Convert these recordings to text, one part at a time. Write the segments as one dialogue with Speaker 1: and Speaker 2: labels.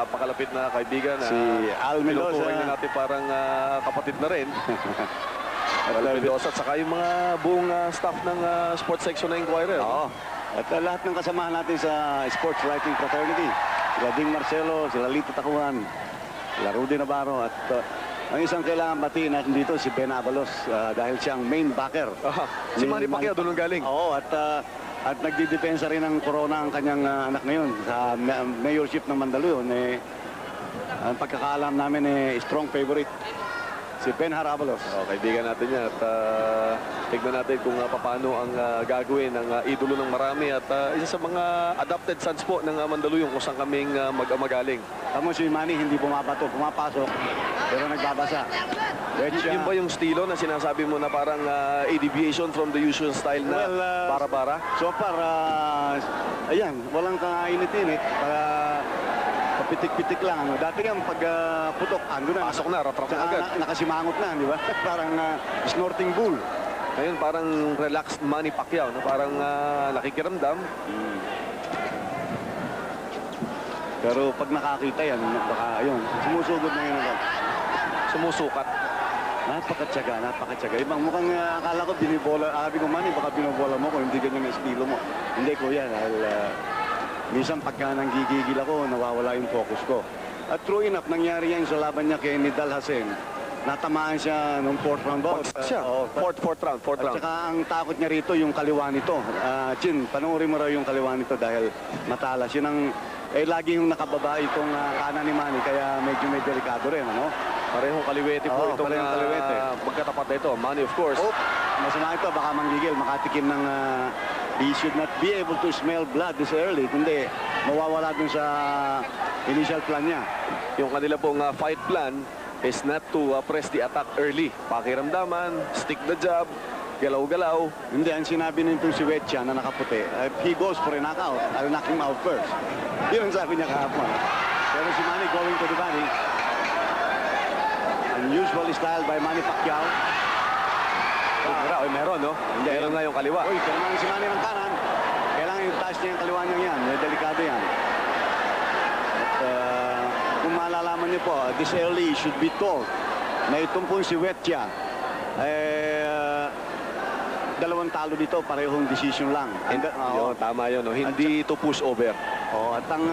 Speaker 1: napakalapit na kaibigan.
Speaker 2: Si Al Mendoza.
Speaker 1: Tinutukoy na natin parang kapatid na rin. Al Mendoza at saka yung mga buong staff ng sports section na Inquirer.
Speaker 2: Oo. At lahat ng kasamahan natin sa sports writing fraternity. Sila Ding Marcelo, sila Lito Tacuan, sila Rudy Navarro. At ang isang kailangan batiin natin dito si Ben Avalos dahil siyang main backer.
Speaker 1: Si Manny Pacquiao doon galing.
Speaker 2: Oo, at nagdidepensa rin ng corona ang kanyang anak ngayon sa mayorship ng Mandaluyong. Ang pagkakaalam namin strong favorite. Si Ben Avalos.
Speaker 1: Kaibigan natin yan at tignan natin kung paano ang gagawin ng idolo ng marami at isa sa mga adopted sons po ng Mandaluyong kung saan kaming magaling.
Speaker 2: Tamo si Manny hindi bumabato, pumapasok pero nagbabasa.
Speaker 1: Yun ba yung estilo na sinasabi mo na parang a deviation from the usual style na bara-bara?
Speaker 2: So far, ayan, walang kainit-init. Papitik-pitik lang. Dati yung pagputok, ando na.
Speaker 1: Pasok na, rat-rat na agad.
Speaker 2: Nakasimangot na, di ba? Parang snorting bull.
Speaker 1: Ngayon parang relaxed Manny Pacquiao, no? Parang nakikiramdam.
Speaker 2: Pero pag nakakita yan, baka ayun, sumusugod na yun.
Speaker 1: Sumusukat.
Speaker 2: Napakatsaga. Ibang mukhang akala ko binibola. Sabi ko, Manny, baka binobola mo ko, hindi ganyan ang estilo mo. Hindi ko yan, dahil minsan pagka nanggigigil ako, nawawala yung focus ko. At true enough, nangyari yan sa laban niya kay Nidal Hasen. Natamaan siya nung fourth round.
Speaker 1: Fourth round.
Speaker 2: At saka ang takot niya rito, yung kaliwa nito. Chin, panoorin mo raw yung kaliwa nito dahil matalas. Yun ang, laging nakababa itong kanan ni Manny, kaya medyo delikado rin, ano?
Speaker 1: Parehong kaliwete po itong magkatapat na ito. Manny, of course.
Speaker 2: Masama ito, baka manggigil, makatikim ng he should not be able to smell blood this early, kundi mawawala dun sa initial plan niya.
Speaker 1: Yung kanila pong fight plan is not to press the attack early. Pakiramdaman, stick the jab, galaw-galaw.
Speaker 2: Hindi, ang sinabi nitong si Wetcha na nakaputi, he goes for a knockout, I'll knock him out first. Yun ang sabi niya kahapon. Pero si Manny going to the body. Unusual style by Manny Pacquiao.
Speaker 1: Meron, no? Meron nga yung kaliwa.
Speaker 2: Kailangan si Manny ng kanan. Kailangan yung taas niya yung kaliwa niya yan. Delikado yan. At kung malalaman niyo po, this early should be told na itong po si Wetcha, dalawang talo dito, parehong decision lang.
Speaker 1: Tama yun, no? Hindi to push over.
Speaker 2: At ang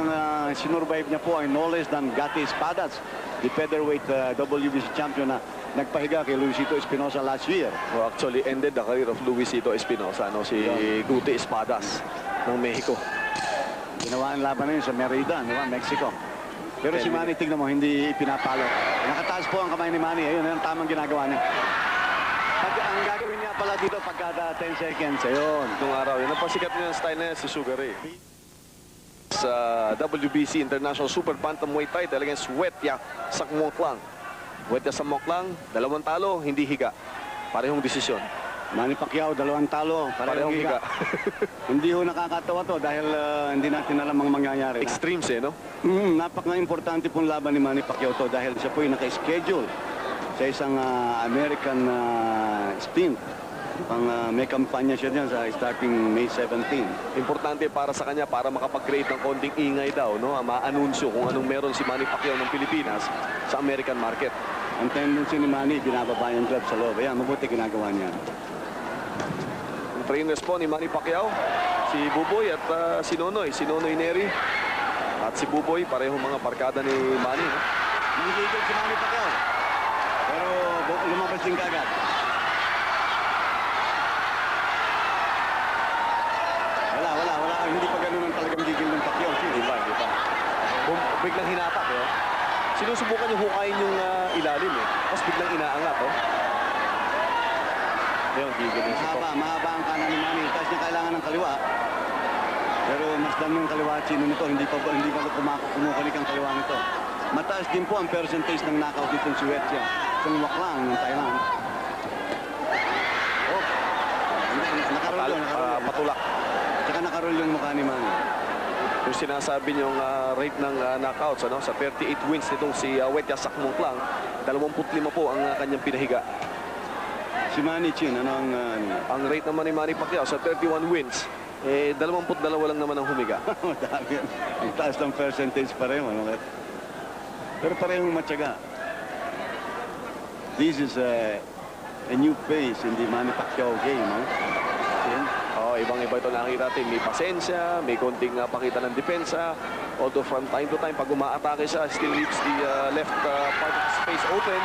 Speaker 2: sinurvive niya po ay no less than Gatti Espadas, the featherweight WBC champion na nagpahiga kay Luisito Espinosa last year.
Speaker 1: Actually ended the career of Luisito Espinosa, no? Si Guti Espadas ng Mexico.
Speaker 2: Ginawa ang laban na yun sa Merida, diba? Mexico. Pero si Manny, tignan mo, hindi pinapalo. Nakataas po ang kamay ni Manny. Ayun, ang tamang ginagawa niya. Ang gagawin niya pala dito pagkada 10 seconds. Ayun.
Speaker 1: Itong araw, yun. Napasikat niya yung style na yan si Sugar Ray. Sa WBC International Super Bantamweight title against Wetya Sakmoklang. Wetya Sakmoklang, 2 talo, hindi higa. Parehong desisyon.
Speaker 2: Manny Pacquiao, 2 talo, parehong higa. Hindi ho nakakatawa to dahil hindi natin alam ang mangyayari.
Speaker 1: Extremes no?
Speaker 2: Napaka-importante pong laban ni Manny Pacquiao to dahil siya po yung naka-schedule sa isang American stint. May kampanya siya dyan sa starting May 17.
Speaker 1: Importante para sa kanya para makapag-create ng konting ingay daw, no? Ma-anunsyo kung anong meron si Manny Pacquiao ng Pilipinas sa American market.
Speaker 2: Ang tendency ni Manny, binababa yung club sa loob. Ayan, mabuti ginagawa niya.
Speaker 1: Ang trainers po ni Manny Pacquiao, si Buboy at si Nonoy Neri. At si Buboy, parehong mga barkada ni Manny.
Speaker 2: Nagigil si Manny Pacquiao. Pero lumabas din kagad. Wala. Hindi pa ganun ang talagang gigil ng Pacquiao.
Speaker 1: Hindi pa. Biglang hinatak, sinusubukan yung hukayin yung ilalim, tapos biglang inaangat, Yung gigil yung sito.
Speaker 2: Mahaba ang kanan ni Manny. Tapos niya kailangan ng kaliwa. Pero mas dami yung kaliwa at sino nito. Hindi pa kumukulik ang kaliwa nito. Mataas din po ang percentage ng knockout dito si Wetya. Sumwaklang ng Thailand.
Speaker 1: Patulak.
Speaker 2: Tsaka nakarol yung mukha ni Manny.
Speaker 1: Yung sinasabi niyong rate ng knockouts, sa 38 wins nitong si Wetya Sakmoklang, 25 po ang kanyang pinahiga.
Speaker 2: Si Manny Chin,
Speaker 1: ang rate naman ni Manny Pacquiao sa 31 wins, 22 lang naman ang humiga.
Speaker 2: Ang taas ng percentage pa rin. Pero parehong matyaga. This is a new phase in the Manny Pacquiao game. Huh?
Speaker 1: Oh, ibang-iba ito nakikita natin. May pasensya, may konting pakita ng depensa. Although from time to time, pag umaatake siya, still leaves the left part of the space open.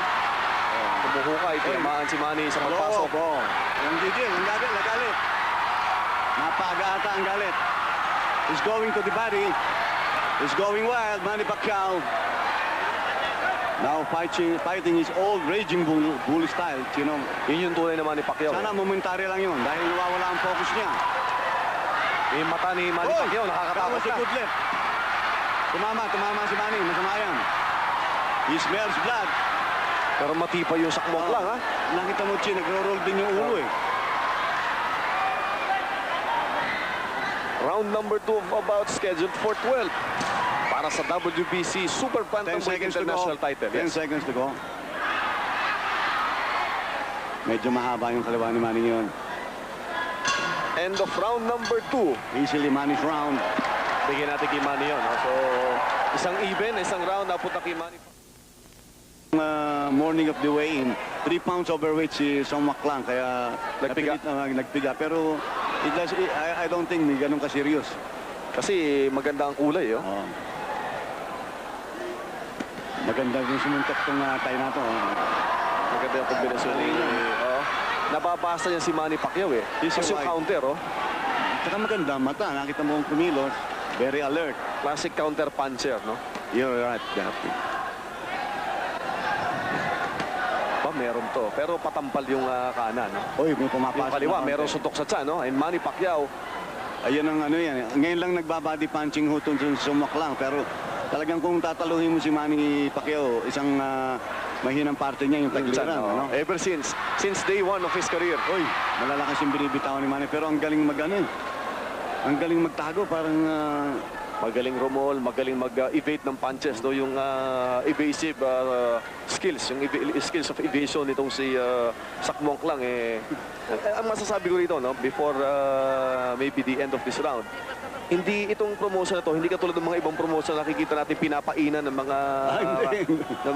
Speaker 1: Kumuhukay, tinamaan si Manny sa pagpasok.
Speaker 2: Yung gigil, ang galit, nagalit. Napaga ata ang galit. He's going to the body. He's going wild, Manny Pacquiao. Now fighting his old raging bull style, you know.
Speaker 1: Yun yung tunay naman ni Pacquiao.
Speaker 2: Sana momentary lang yun dahil nawawala ang focus niya.
Speaker 1: Yung mata ni Manny Pacquiao, nakakatakot
Speaker 2: si
Speaker 1: na.
Speaker 2: good left. Tumama si Manny, masama yan. He smells blood.
Speaker 1: Pero matipay yung sakmok lang, ha?
Speaker 2: Nakita mo, Chi, nagro-roll din yung ulo eh.
Speaker 1: Round number 2 of about scheduled for 12 para sa WBC Super
Speaker 2: 10
Speaker 1: Bantamweight
Speaker 2: seconds to go.
Speaker 1: International title.
Speaker 2: 10 seconds to go. Medyo mahaba yung kaliwa ni Manny yun.
Speaker 1: End of round number 2.
Speaker 2: Easily Manny's round.
Speaker 1: Bigyan natin kay Manny yun. So, isang even, isang round napunta kay Manny.
Speaker 2: Morning of the weigh-in, 3 pounds overweight si Song Maklang, kaya
Speaker 1: Nagpiga.
Speaker 2: nagpiga. Pero I don't think may ganun ka-serious.
Speaker 1: Kasi maganda ang kulay, oh.
Speaker 2: Oh. Maganda yung sumuntok tong tayo na to.
Speaker 1: Maganda yung kombinasyon ni... Oh. Nababasa niya si Manny Pacquiao, eh.
Speaker 2: This is
Speaker 1: Kasi yung
Speaker 2: why.
Speaker 1: counter, oh.
Speaker 2: Tsaka maganda, mata. Nakita mo ang kumilos. Very alert.
Speaker 1: Classic counter puncher, no?
Speaker 2: You're right, Daphne.
Speaker 1: Meron to. Pero patampal yung kanan, no?
Speaker 2: Oy, may
Speaker 1: Yung
Speaker 2: pumapasok.
Speaker 1: kaliwa,
Speaker 2: na
Speaker 1: meron
Speaker 2: konti.
Speaker 1: suntok sa tiyan, no? And Manny Pacquiao,
Speaker 2: Ayan ang ano yan. Ngayon lang nagbabody punching ho itong Sumaklang. Pero talagang kung tataluhin mo si Manny Pacquiao, isang mahinang parte niya yung
Speaker 1: tiyan,
Speaker 2: tagliran.
Speaker 1: no?
Speaker 2: Ano?
Speaker 1: Ever since day 1 of his career.
Speaker 2: Oy, malalakas yung binibitawan ni Manny. Pero ang galing mag-ano eh. Ang galing magtago. Parang
Speaker 1: Magaling rumol, magaling mag-evade ng punches, no? Yung evasive skills, yung skills of evasion nitong si Sakmok lang, eh. Ang masasabi ko rito, no? Before maybe the end of this round, hindi itong promotion na to, hindi katulad ng mga ibang promotion na nakikita natin pinapainan ng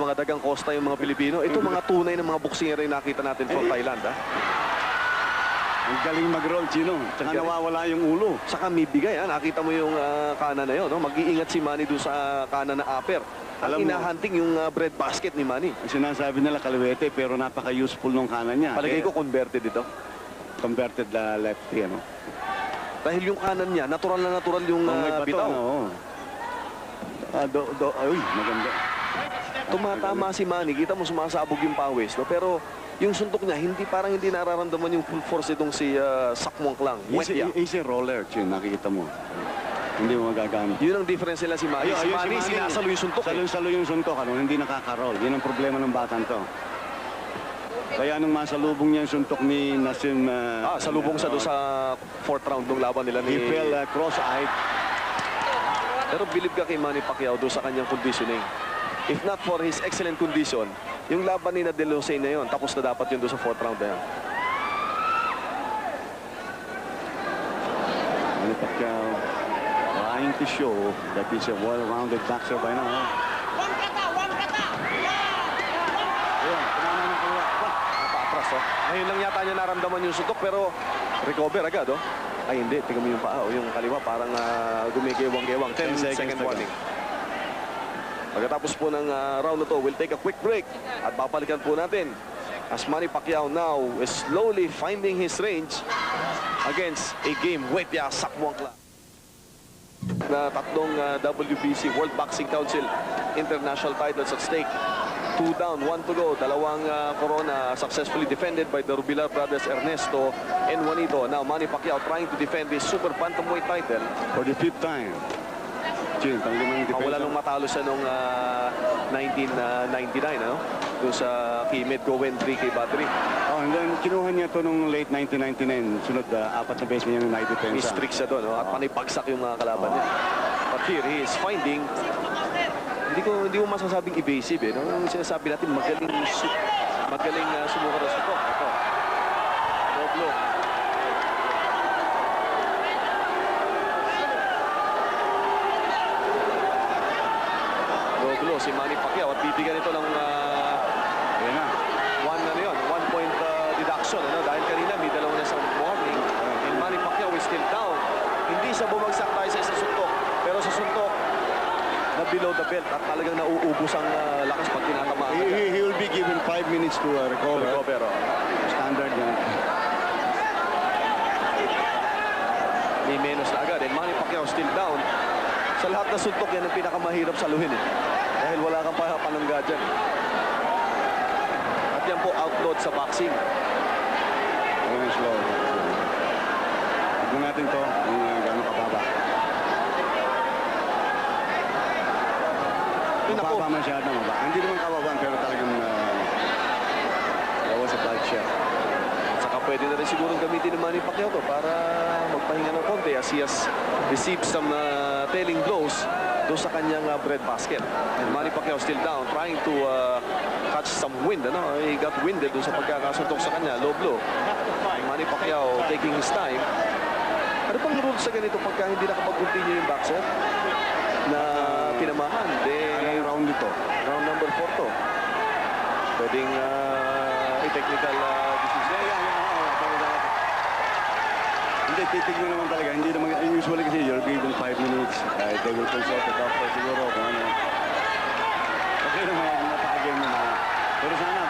Speaker 1: mga dagang kosta yung mga Pilipino. Ito mga tunay ng mga boksingero yung nakita natin from Thailand, ha?
Speaker 2: ang galing mag-roll, Chino. Tsaka
Speaker 1: Galing.
Speaker 2: nawawala yung ulo.
Speaker 1: Saka may bigay, ha? Nakita mo yung kanan na yun, no? Mag-iingat si Manny doon sa kanan na upper. Ang
Speaker 2: Alam mo,
Speaker 1: hinahunting yung bread basket ni Manny.
Speaker 2: Ang sinasabi nila kaliwete, pero napaka-useful nung kanan niya.
Speaker 1: Palagay ko converted ito.
Speaker 2: Converted na lefty, ano?
Speaker 1: Dahil yung kanan niya, natural na natural yung
Speaker 2: May bato,
Speaker 1: bitaw.
Speaker 2: oo. Ay, maganda.
Speaker 1: Tumatama si Manny, kita mo sumasabog yung pawis, no? Pero yung suntok niya, parang hindi nararamdaman yung full force itong si Sakmok lang.
Speaker 2: He's a roller, Chin, nakikita mo. Hindi mo magagamit.
Speaker 1: Yun ang difference nila si Manny. Si Manny, sinasalo yung suntok.
Speaker 2: Salo yung suntok, ano? Hindi nakaka-roll. Yun ang problema ng batang to. Kaya nung masalubong niya yung suntok ni Nassim...
Speaker 1: salubong siya doon sa 4th round ng laban nila ni...
Speaker 2: He fell cross-eyed.
Speaker 1: Pero believe ka kay Manny Pacquiao doon sa kanyang conditioning. If not for his excellent condition, yung laban ni De Los na yun, tapos na dapat yun doon sa 4th round na yun.
Speaker 2: Manny Pacquiao trying to show that he's a well-rounded boxer by now. Ayan, tumama ng kaliwa.
Speaker 1: Paatras, oh. Ngayon lang yata niya naramdaman yung suntok, pero recover agad, oh. Ay, hindi. Tingnan mo yung paa, oh. Yung kaliwa parang gumigewang-gewang. 10 second
Speaker 2: to go.
Speaker 1: warning. Pagkatapos po ng round na to, we'll take a quick break at babalikan po natin as Manny Pacquiao now is slowly finding his range against a game Wetia Sakmok lang. Na tatlong WBC World Boxing Council International titles at stake. 2 down, 1 to go. Dalawang corona successfully defended by the Rubilar brothers Ernesto and Juanito. Now Manny Pacquiao trying to defend his Super Bantamweight title
Speaker 2: For the 5th time. Chin, pang-limang
Speaker 1: Wala
Speaker 2: depensa.
Speaker 1: nung matalo siya nung 1999, ano? Doon sa kay Medgowen 3K Battery.
Speaker 2: Oh, and then kinuha niya to nung late 1999. Sunod, 4 na beses niya yung
Speaker 1: May
Speaker 2: naidepensa.
Speaker 1: streak siya doon, no? At panipagsak yung mga kalaban niya. But here, he is finding, hindi mo masasabing evasive, eh, no? Yung sinasabi natin, magaling sumuka na suko. Ito. Low blow. Low blow. si Manny Pacquiao at bibigyan ito ng
Speaker 2: Ayan na.
Speaker 1: 1 point deduction. Dahil kanina may dalawa na sa warning. And Manny Pacquiao is still down. Hindi siya bumagsak tayo sa isang suntok. Pero sa suntok, na below the belt at talagang nauubos ang lakas pag tinatamaan.
Speaker 2: He will be given 5 minutes to recover. Standard yan.
Speaker 1: May menos na agad. And Manny Pacquiao still down. Sa lahat na suntok, yan ang pinakamahirap saluhin. Dahil wala kang panangga dyan. At yan po outload sa boxing.
Speaker 2: Very slow. Tignan natin to kung gano'ng kababa. Mababa masyado. Hindi naman kababa pero talagang that was a bad shot.
Speaker 1: Saka pwede na rin siguro gamitin ni Manny Pacquiao to para magpahinga ng konti as he has received some telling blows doon sa kanyang breadbasket. And Manny Pacquiao still down, trying to catch some wind. He got winded doon sa pagkakasuntok sa kanya, low blow. And Manny Pacquiao taking his time. Ano pang rules sa ganito pagka hindi nakapag-continue yung boxer na tinamahan?
Speaker 2: Anong round ito?
Speaker 1: Round number 4 to. Pwedeng i-technical decision.
Speaker 2: Hindi, titignan naman talaga. Hindi naman, usually kasi you're given 5 minutes. They will consult the doctor siguro kung ano. Okay naman, napakagyan mo na. Pero sana,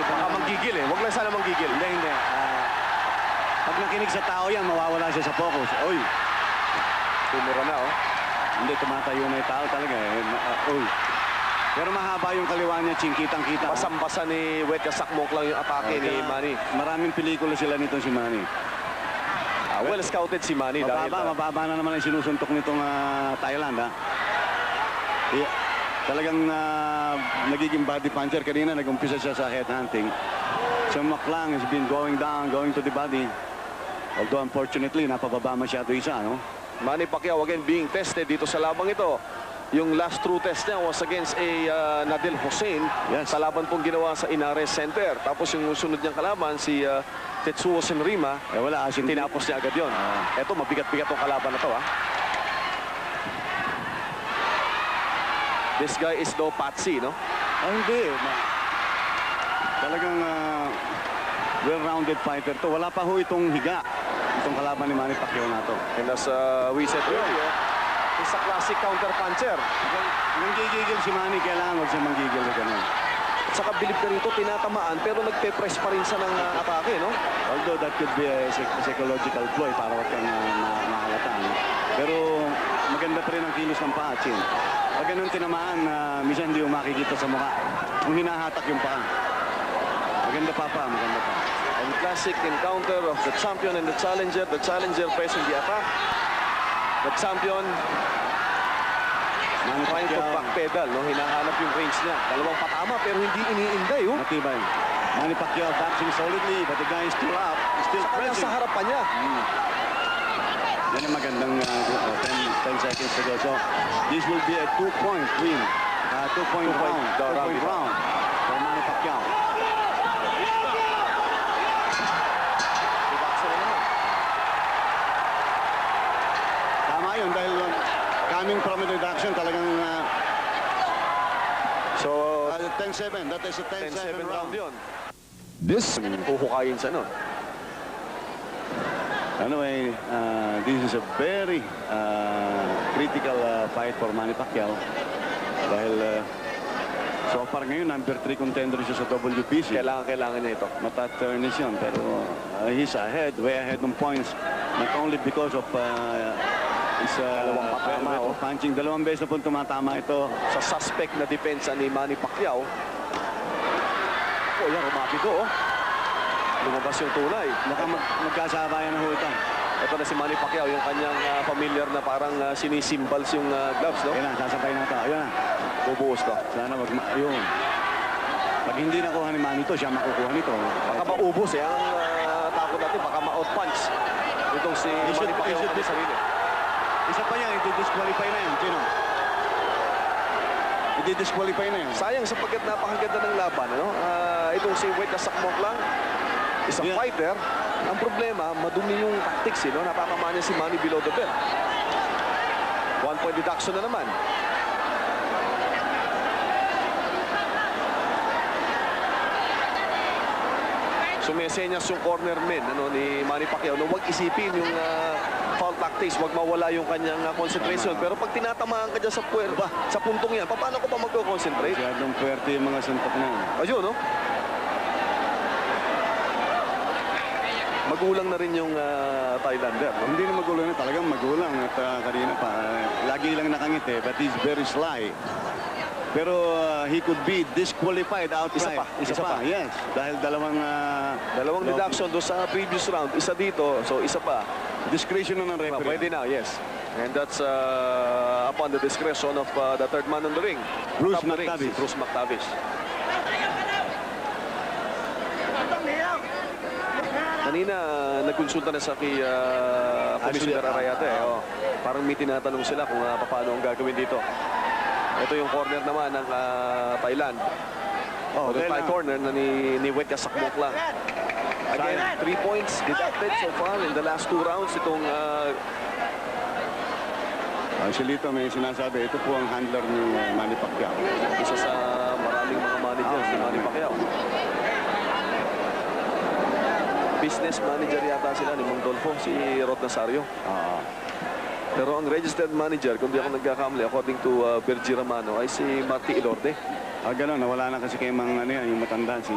Speaker 1: Baka manggigil eh. Huwag lang sana manggigil.
Speaker 2: Hindi. Pag nakinig sa tao yan, mawawala siya sa focus. Oy,
Speaker 1: Tumura na, oh.
Speaker 2: hindi, tumatayo na yung tao talaga. Oy. Pero mahaba yung kaliwa niya, kitang-kita.
Speaker 1: Basang-basa ni Wet Kasakmok lang yung atake ni Manny.
Speaker 2: Maraming pelikula sila nito si Manny.
Speaker 1: Well scouted si Manny dahil
Speaker 2: Mababa na naman ang sinusuntok nitong Thailand, ha? Yeah. Talagang nagiging body puncher. Kanina nag-umpisa siya sa headhunting. So Maklang has been going down, going to the body. Although unfortunately, napababa masyado isa, no?
Speaker 1: Manny Pacquiao again being tested dito sa labang ito. Yung last true test niya was against Nadil Hussein sa laban pong ginawa sa Inares Center. Tapos yung sunod niyang kalaban, si Tetsuo Senrima,
Speaker 2: wala,
Speaker 1: tinapos niya agad yun. Eto, mabigat-bigat tong kalaban na to, ha? This guy is no patsy, no?
Speaker 2: Hindi. Talagang well-rounded fighter to. Wala pa ho itong higa. Itong kalaban ni Manny Pacquiao na to.
Speaker 1: And as we said earlier, he's a classic counter-puncher.
Speaker 2: Nang gigigil si Manny, kailangan huwag siya manggigil na ganun.
Speaker 1: At saka bilib ka rito, tinatamaan, pero nagpe-press pa rin siya ng atake, no?
Speaker 2: Although that could be a psychological ploy para huwag kang mahalata. No? Pero maganda pa rin ang kilos ng paa, Chin. Pag ganun tinamaan, minsan hindi mo makikita sa mukha. Kung hinahatak yung paa. Maganda pa.
Speaker 1: And classic encounter of the champion and the challenger. The challenger pressing the attack. The champion trying to backpedal, no? Hinahanap yung range niya. Dalawang patama pero hindi iniinday, oh.
Speaker 2: Matibay. Manny Pacquiao boxing solidly, but the guy is still up. Still
Speaker 1: Saka
Speaker 2: pressing.
Speaker 1: sa harapan niya.
Speaker 2: Yan ang magandang 10 seconds to go. So, this will be a 2-point win. 2-point round. 2-point round for Manny Pacquiao. Tama yun dahil coming from a reduction talagang
Speaker 1: So,
Speaker 2: 10-7. That is a 10-7 round.
Speaker 1: yun. This, huhukayin siya, no?
Speaker 2: Anyway, this is a very critical fight for Manny Pacquiao. Dahil so far ngayon, number 3 contender siya sa WBC.
Speaker 1: Kailangan niya ito.
Speaker 2: Mata-turnish yun, pero he's ahead, way ahead ng points. Not only because of his
Speaker 1: Dalawang patama,
Speaker 2: punching. Dalawang beses na po tumatama ito.
Speaker 1: Sa suspect na depensa ni Manny Pacquiao. Yan, rumapigo, oh. Lumabas yung tunay.
Speaker 2: Baka magkasabayan na ho ito.
Speaker 1: Ito na si Manny Pacquiao, yung kanyang familiar na parang sinisimbals yung gloves, no?
Speaker 2: Ayan na, sasabay na ito. Ayan na.
Speaker 1: Bubuhos to.
Speaker 2: Sana yun. Pag hindi nakuha ni Manny ito, siya makukuha nito.
Speaker 1: Baka maubos, eh. Ang takot natin, baka ma-outpunch. Itong si Manny Pacquiao sa sarili.
Speaker 2: Isa pa yan, i-disqualify na yan. Sino? I-disqualify na yan.
Speaker 1: Sayang sapagkat napakaganda ng laban, ano? Itong si Wet Kasakmok lang, isang fighter. Ang problema, madumi yung tactics, no? Napapama niya si Manny below the belt. 1 point deduction na naman. sumesenyas yung corner men ni Manny Pacquiao na huwag isipin yung foul tactics, huwag mawala yung kanyang concentration. Pero pag tinatamaan ka dyan sa puwerba, sa puntong yan, paano ko pa magko-concentrate?
Speaker 2: Masyadong puwerte yung mga suntok na yun.
Speaker 1: Ayun, no? Magulang na rin yung Thailander. No?
Speaker 2: Hindi na magulang na, talagang magulang. At kanina pa, lagi lang nakangiti, but he's very sly. Pero he could be disqualified outright.
Speaker 1: Isa pa.
Speaker 2: Yes. Dahil dalawang
Speaker 1: Deduction doon sa previous round. Isa dito, so isa pa.
Speaker 2: discretion na ng referee.
Speaker 1: Pwede na, yes. And that's upon the discretion of the third man on the ring.
Speaker 2: Bruce
Speaker 1: Top of the ring,
Speaker 2: McTavish.
Speaker 1: si Bruce McTavish. Kanina, nagkonsulta na sa kay Commissioner Arayate. Parang may tinatanong sila kung paano ang gagawin dito. Ito yung corner naman ng Thailand. The high corner na ni Wetya Sakmoklang. Again, 3 points deducted so far in the last 2 rounds. Itong
Speaker 2: Actually, ito may sinasabi, ito po ang handler ni Manny Pacquiao.
Speaker 1: isa sa maraming mga managers ni Manny Pacquiao. Business manager yata sila ni Mang Dolfo, si Rod Nazario. Pero ang registered manager, kung di ako nagkakamali, according to Bergie Ramano, ay si Marty Ilorde.
Speaker 2: Gano'n, nawala na kasi kay Mang, yung matanda, si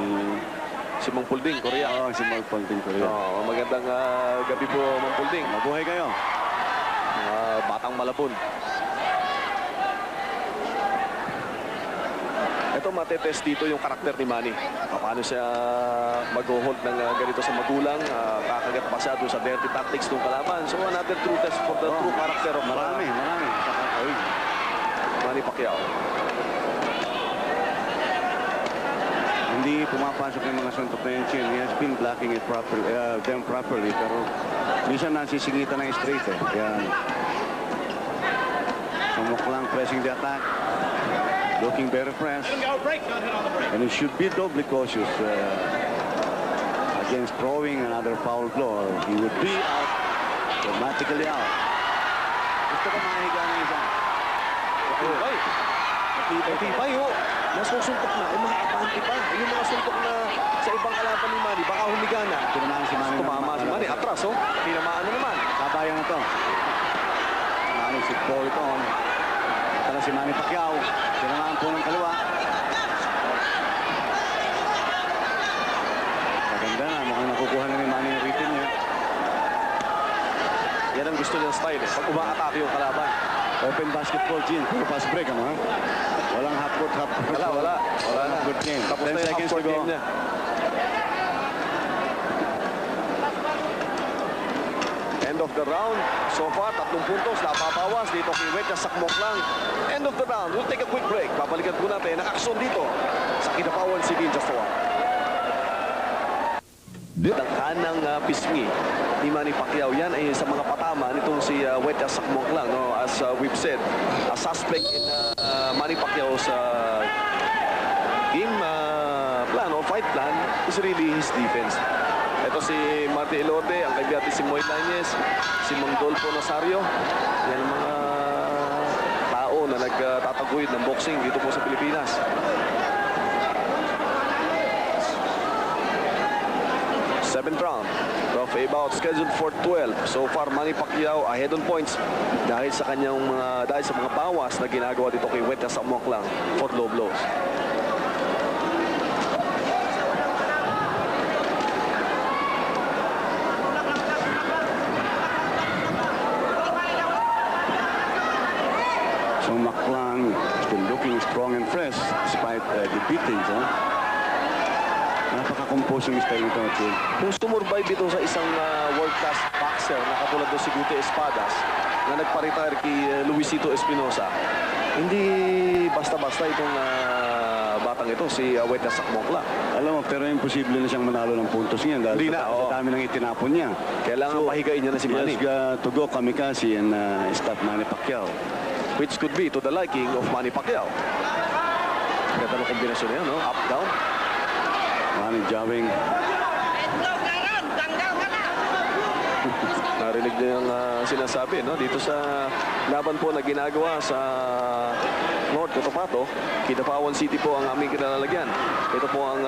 Speaker 1: Mang Pulding, Korea.
Speaker 2: si Mang Pulding, Korea.
Speaker 1: Magandang gabi po, Mang Pulding.
Speaker 2: Mabuhay kayo.
Speaker 1: Batang Malabon. Ito matetest dito yung karakter ni Manny. Paano siya mag-hold ng ganito sa magulang, kakagat pa siya doon sa dirty tactics ng kalaban. So another true test for the true character of
Speaker 2: Marami.
Speaker 1: Manny Pacquiao.
Speaker 2: Hindi pumapasok yung mga suntok na yung chin. He has been blocking it them properly. Pero minsan nasisingitan ng straight eh. Kaya Sakmoklang pressing the attack. Looking very fresh. And he should be doubly cautious against throwing another foul blow. He would be out. Dramatically out. Gusto ko mahiga ng isa.
Speaker 1: Matibay, mas susuntok na. Yung mga abante pa. Yung mga suntok na sa ibang kalaban ni Manny, baka humiga na.
Speaker 2: Tinamaan si Manny.
Speaker 1: Tumama si Manny. Atras, tinamaan na naman.
Speaker 2: Sabayan na to. Manny si Paul ito. Tara si Manny Pacquiao. Tinamaan po ng kaliwa. Maganda na. Mukhang nakukuha na ni Manny yung written niya.
Speaker 1: Yan ang gusto niyang style. Pag umaatake yung kalaban.
Speaker 2: Open basketball, Gene. Puro fast break, ano ha? Walang half court.
Speaker 1: Wala na.
Speaker 2: Good game.
Speaker 1: Tapos
Speaker 2: 10
Speaker 1: na yung
Speaker 2: seconds
Speaker 1: half-court
Speaker 2: to go.
Speaker 1: game niya. End of the round. So far, 3 puntos. Napabawas dito kay Wetya Sakmoklang. End of the round. We'll take a quick break. Babalikan po natin ang aksyon dito sa Kinapawan City in just a while. Ang kanang pisngi ni Manny Pacquiao, yan ay sa mga patama nitong si Wetya Sakmoklang. No? As we've said, a suspect in Manny Pacquiao's game plan or fight plan is really his defense. Ito si Marty Ilorde, ang kaibigan si Moy Lañez, si Mang Dolfo Nazario. Yan ang mga tao na nagtataguyod ng boxing dito po sa Pilipinas. Seventh round of a bout scheduled for 12. So far, Manny Pacquiao ahead on points dahil sa mga bawas na ginagawa dito kay Wetya Sakmoklang for low blows.
Speaker 2: So Maklang still looking strong and fresh despite the beatings. Napaka-compose yung style nito.
Speaker 1: Kung sumurvive ito sa isang world-class boxer na katulad doon si Gute Espadas na nagpa-retire kay Luisito Espinosa, hindi basta-basta itong batang ito, si Wetya Sakmoklang.
Speaker 2: Alam mo, pero imposible na siyang manalo ng puntos niyan dahil
Speaker 1: Hindi na,
Speaker 2: sa dami ng itinapon niya.
Speaker 1: Kailangan pahigain niya na si Manny.
Speaker 2: He has to go kamikaze and stop Manny Pacquiao.
Speaker 1: Which could be to the liking of Manny Pacquiao. Ganda ng kombinasyon niya, no? Up, down.
Speaker 2: Manny jabbing.
Speaker 1: Narinig niyo yung sinasabi, no? Dito sa laban po na ginagawa sa North Cotabato. Kidapawan City po ang aming kinalalagyan. Ito po ang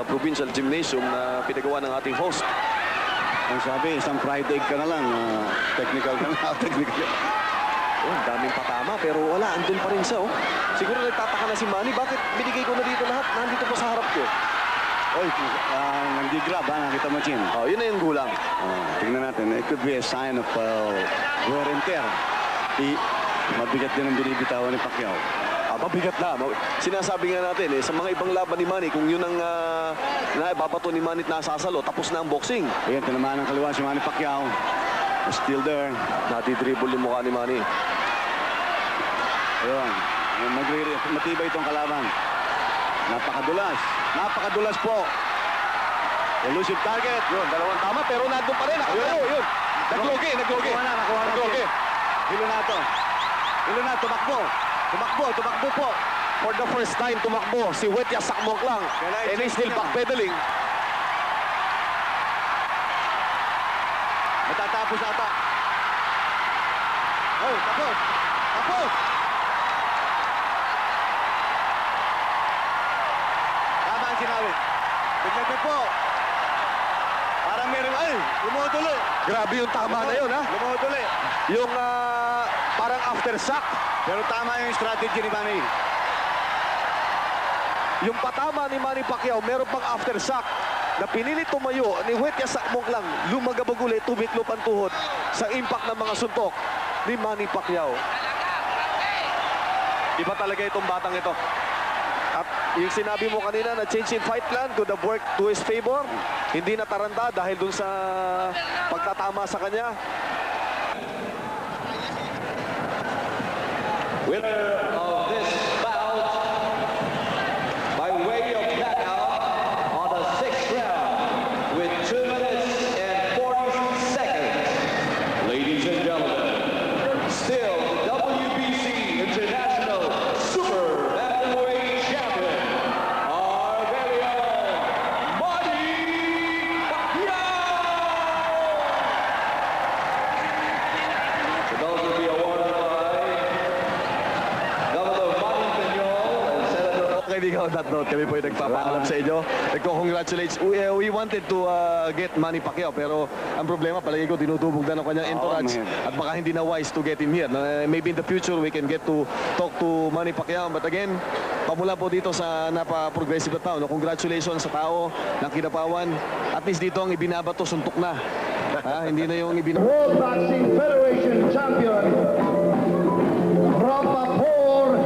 Speaker 1: provincial gymnasium na pinagawa ng ating host.
Speaker 2: Ang sabi, isang fried egg ka na lang. Technical ka na. Technical.
Speaker 1: Oh, daming patama pero wala, andun pa rin siya. Oh. Siguro nagtataka na si Manny, bakit binigay ko na dito lahat? Nandito pa sa harap ko.
Speaker 2: Oy, nandi-grab ha, nakita mo, Chin.
Speaker 1: Oh, yun na yung gulang.
Speaker 2: Tingnan natin, it could be a sign of wear and tear. Mabigat din ang binibitawan ni Pacquiao.
Speaker 1: Mabigat na. Sinasabi nga natin, sa mga ibang laban ni Manny, kung yun ang naibabato ni Manny at nasasalo, tapos na ang boxing.
Speaker 2: Ayan, tinamaan ng kaliwa si Manny Pacquiao. Still there.
Speaker 1: Natidribble yung mukha ni Manny.
Speaker 2: Ayun, matibay itong kalaban. Napakadulas. Napakadulas po. Elusive target.
Speaker 1: Yun, dalawang tama pero nandun pa rin. Yun. Naglogi.
Speaker 2: Nakuha na. Hilonato. Tumakbo po.
Speaker 1: For the first time, tumakbo si Wetya Sakmoklang. And he's still backpedaling.
Speaker 2: Matatapos ata. Oh, tapos. Tama ang sinabi. Tignan niyo po. Parang meron, lumoduli.
Speaker 1: Grabe yung tama na yun, ha?
Speaker 2: Lumoduli.
Speaker 1: Yung parang aftershock.
Speaker 2: Pero tama yung strategy ni Manny.
Speaker 1: Yung patama ni Manny Pacquiao, meron pang aftershock na pinilit tumayo ni Wetya Sakmoklang. Lumagabag ulit, tumiklop ang tuhod sa impact ng mga suntok ni Manny Pacquiao. Iba talaga itong batang ito. At yung sinabi mo kanina na change in fight plan could have worked to his favor. Hindi nataranta dahil dun sa pagtatama sa kanya. Winner of this bout by way of knockout on the 6th round with 2 minutes and 40 seconds. Ladies and gentlemen, still WBC International Super Bantamweight Champion, our very own Manny Pacquiao! The belt will be awarded by Governor Manny Peñol and Senator... Kaibigan, on that note, kami po yung nagpapaalam sa inyo. Nagko-congratulates. We wanted to get Manny Pacquiao, pero ang problema, palagi ko, dinudubog na ng kanyang entourage. At baka hindi na wise to get him here. Maybe in the future, we can get to talk to Manny Pacquiao. But again, pamula po dito sa napa-progressive na tao. No? Congratulations sa tao ng Kidapawan. At least dito ang ibinabato, suntok na. Hindi na yung ibinabato.
Speaker 3: World Boxing Federation champion from Papor,